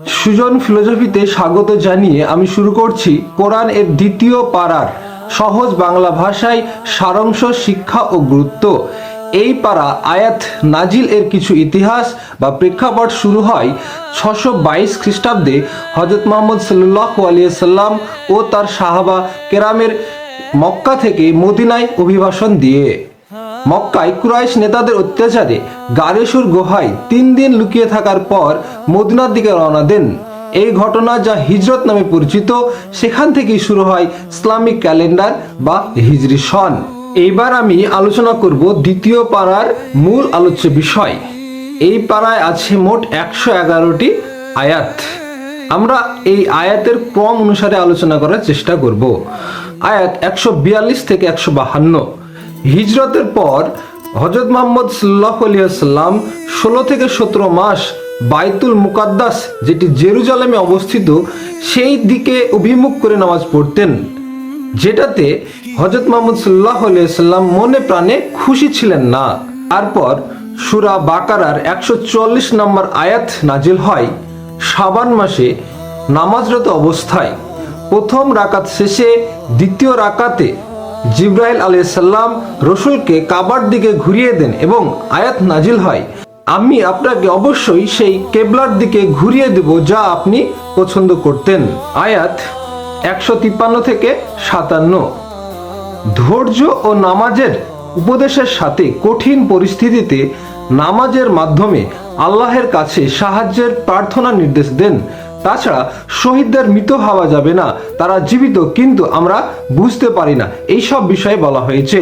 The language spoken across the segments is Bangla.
সুজন ফিলোসফিতে স্বাগত জানিয়ে আমি শুরু করছি কোরআন এর দ্বিতীয় পারার সহজ বাংলা ভাষায় সারাংশ, শিক্ষা ও গুরুত্ব। এই পারা আয়াত নাজিল এর কিছু ইতিহাস বা প্রেক্ষাপট শুরু হয় 622 খ্রিস্টাব্দে হযরত মুহাম্মদ সাল্লাল্লাহু আলাইহি সাল্লাম ও তার সাহাবা কেরামের মক্কা থেকে মদিনায় অভিবাসন দিয়ে। মক্কায় কুরাইশ নেতাদের অত্যাচারে গারেসুর গুহায় 3 দিন লুকিয়ে থাকার পর মদিনার দিকে রওনা দেন। এই ঘটনা, যা হিজরত নামে পরিচিত, সেখান থেকেই শুরু হয় ইসলামিক ক্যালেন্ডার বা হিজরি সন। এইবার আমি আলোচনা করব দ্বিতীয় পারার মূল আলোচ্য বিষয়। এই পারায় আছে মোট 111টি আয়াত। আমরা এই আয়াতের ক্রম অনুসারে আলোচনা করার চেষ্টা করব। আয়াত 142 থেকে 152। হিজরতের পর হযরত মুহাম্মদ সাল্লাল্লাহু আলাইহি ওয়াসাল্লাম 16 থেকে 17 মাস বাইতুল মুকাদ্দাস, যেটি জেরুজালেমে অবস্থিত, সেই দিকে অভিমুখ করে নামাজ পড়তেন, যেটাতে হযরত মুহাম্মদ সাল্লাল্লাহু আলাইহি ওয়াসাল্লাম মনে প্রাণে খুশি ছিলেন না। তারপর সূরা বাকারার 144 নম্বর আয়াত নাজিল হয় শাবান মাসে নামাজরত অবস্থায়। প্রথম রাকাত শেষে দ্বিতীয় রাকাতে জিবরাইল আলাইহিস সালাম রসুলকে কাবার দিকে ঘুরিয়ে দেন এবং আয়াত নাজিল হয়, আমি আপনাকে অবশ্যই সেই কেবলার দিকে ঘুরিয়ে দেব যা আপনি পছন্দ করতেন। আয়াত 153 থেকে 57। ধৈর্য ও নামাজের উপদেশের সাথে কঠিন পরিস্থিতিতে নামাজের মাধ্যমে আল্লাহের কাছে সাহায্যের প্রার্থনা নির্দেশ দেন। তাছাড়া শহীদদের মৃত হওয়া যাবে না, তারা জীবিত কিন্তু আমরা বুঝতে পারি না, এই সব বিষয়ে বলা হয়েছে।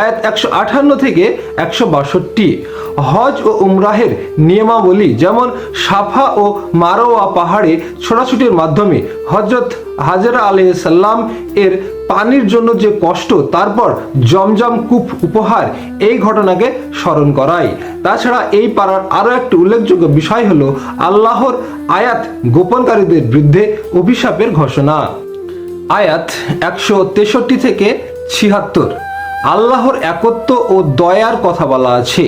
আয়াত 158 থেকে 162। হজ ও উমরাহের নিয়মাবলী, যেমন সাফা ও মারওয়া পাহাড়ে ছোটাছুটির মাধ্যমে হযরত হাজরা আলাইহিস সালাম এর পানির জন্য যে কষ্ট, তারপর জমজম কূপ উপহার, এই ঘটনাকে স্মরণ করায়। তাছাড়া এই পারার আরো একটি উল্লেখযোগ্য বিষয় হলো আল্লাহর আয়াত গোপনকারীদের বিরুদ্ধে অভিশাপের ঘোষণা। আয়াত 163 থেকে 76। আল্লাহর একত্ব ও দয়ার কথা বলা আছে,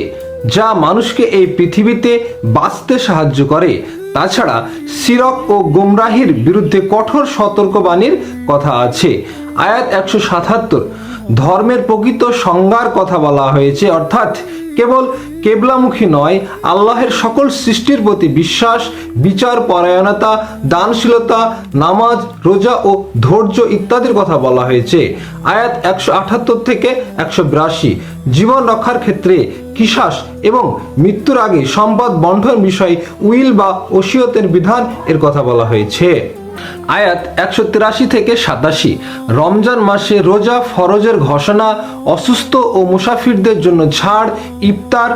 যা মানুষকে এই পৃথিবীতে বাঁচতে সাহায্য করে। তাছাড়া শিরক ও গোমরাহির বিরুদ্ধে কঠোর সতর্কবাণীর কথা আছে। আয়াত 177। ধর্মের প্রকৃত সংজ্ঞার কথা বলা হয়েছে, অর্থাৎ কেবল কেবলামুখী নয়, আল্লাহের সকল সৃষ্টির প্রতি বিশ্বাস, বিচার পরায়ণতা, দানশীলতা, নামাজ, রোজা ও ধৈর্য ইত্যাদির কথা বলা হয়েছে। আয়াত 178 থেকে 182। জীবন রক্ষার ক্ষেত্রে কিসাস এবং মৃত্যুর আগে সম্পদ বন্টন বিষয়ে উইল বা ওসিয়তের বিধান এর কথা বলা হয়েছে। আয়াত 183 থেকে 87। রমজান মাসে রোজা ফরজের ঘোষণা, অসুস্থ ও মুসাফিরদের জন্য ছাড়, ইফতার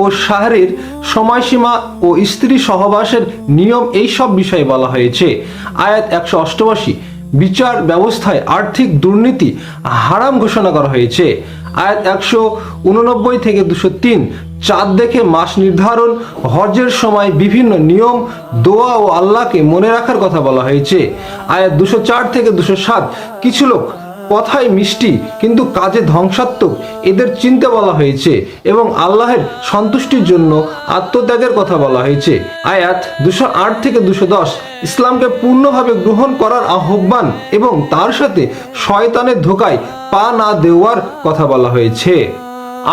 ও সাহরের সময়সীমা ও স্ত্রী সহবাসের নিয়ম, এই সব বিষয়ে বলা হয়েছে। আয়াত 188। বিচার ব্যবস্থায় আর্থিক দুর্নীতি হারাম ঘোষণা করা হয়েছে। আয়াত 189 থেকে 203। চাঁদ দেখে মাস নির্ধারণ, হজের সময় বিভিন্ন নিয়ম, দোয়া ও আল্লাহকে মনে রাখার কথা বলা হয়েছে। আয়াত 204 থেকে 207। কিছু লোক কথায় মিষ্টি কিন্তু কাজে ধ্বংসাত্মক, এদের চিনতে বলা হয়েছে এবং আল্লাহের সন্তুষ্টির জন্য আত্মত্যাগের কথা বলা হয়েছে। আয়াত 208 থেকে 210। ইসলামকে পূর্ণভাবে গ্রহণ করার আহ্বান এবং তার সাথে শয়তানের ধোঁকায় পা না দেওয়ার কথা বলা হয়েছে।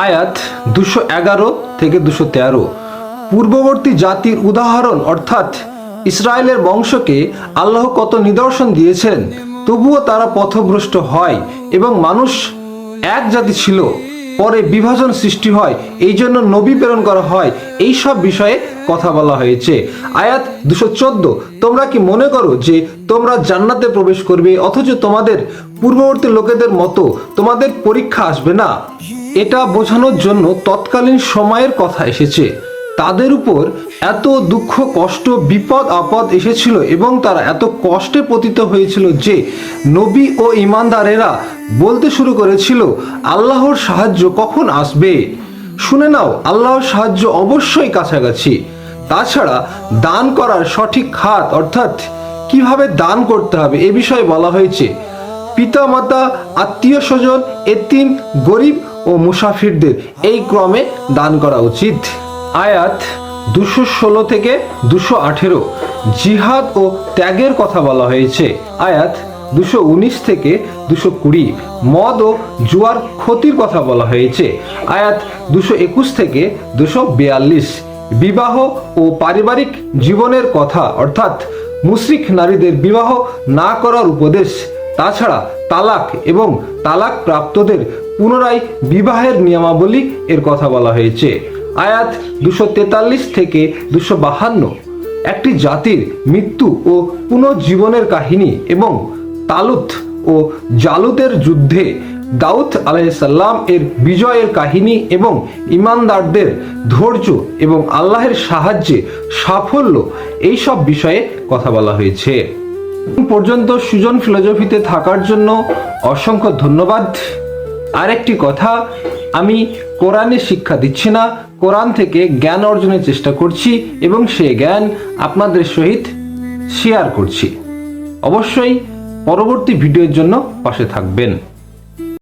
আয়াত 211 থেকে 213। পূর্ববর্তী জাতির উদাহরণ, অর্থাৎ ইসরায়েলের বংশকে আল্লাহ কত নিদর্শন দিয়েছেন, তবুও তারা পথভ্রষ্ট হয় এবং মানুষ এক জাতি ছিল, পরে বিভাজন সৃষ্টি হয়, এই জন্য নবী প্রেরণ করা হয়, এই সব বিষয়ে কথা বলা হয়েছে। আয়াত 214। তোমরা কি মনে করো যে তোমরা জান্নাতে প্রবেশ করবে, অথচ তোমাদের পূর্ববর্তী লোকেদের মতো তোমাদের পরীক্ষা আসবে না? এটা বোঝানোর জন্য তৎকালীন সময়ের কথা এসেছে। তাদের উপর এত দুঃখ, কষ্ট, বিপদ আপদ এসেছিল এবং তারা এত কষ্টে পতিত হয়েছিল যে নবী ও ঈমানদারেরা বলতে শুরু করেছিল, আল্লাহর সাহায্য কখন আসবে? শুনে নাও, আল্লাহর সাহায্য অবশ্যই কাছাকাছি। তাছাড়া দান করার সঠিক খাত, অর্থাৎ কিভাবে দান করতে হবে, এ বিষয়ে বলা হয়েছে। পিতা মাতা, আত্মীয় স্বজন, এতিম, গরিব ও মুসাফিরদের এই ক্রমে দান করা উচিত। আয়াত 216 থেকে 218 জিহাদ ও ত্যাগের কথা বলা হয়েছে। আয়াত 219 থেকে 220 মদ ও জুয়ার ক্ষতির কথা বলা হয়েছে। আয়াত 221 থেকে 242 বিবাহ ও পারিবারিক জীবনের কথা অর্থাৎ মুশরিক নারীদের বিবাহ না করার উপদেশ, তাছাড়া তালাক এবং তালাক প্রাপ্তদের পুনরায় বিবাহের নিয়মাবলী এর কথা বলা হয়েছে। আয়াত 243 থেকে 252 একটি জাতির মৃত্যু ও পুনর্জীবনের কাহিনী এবং তালুত ও জালুতের যুদ্ধে দাউদ আলাইহিসসালাম এর বিজয়ের কাহিনী এবং ইমানদারদের ধৈর্য এবং আল্লাহের সাহায্যে সাফল্য এই সব বিষয়ে কথা বলা হয়েছে। পর্যন্ত সুজন ফিলোসফিতে থাকার জন্য অসংখ্য ধন্যবাদ। আরেকটি কথা, আমি কোরআনের শিক্ষা দিচ্ছি না, কোরআন থেকে জ্ঞান অর্জনের চেষ্টা করছি এবং সেই জ্ঞান আপনাদের সহিত শেয়ার করছি। অবশ্যই পরবর্তী ভিডিওর জন্য পাশে থাকবেন।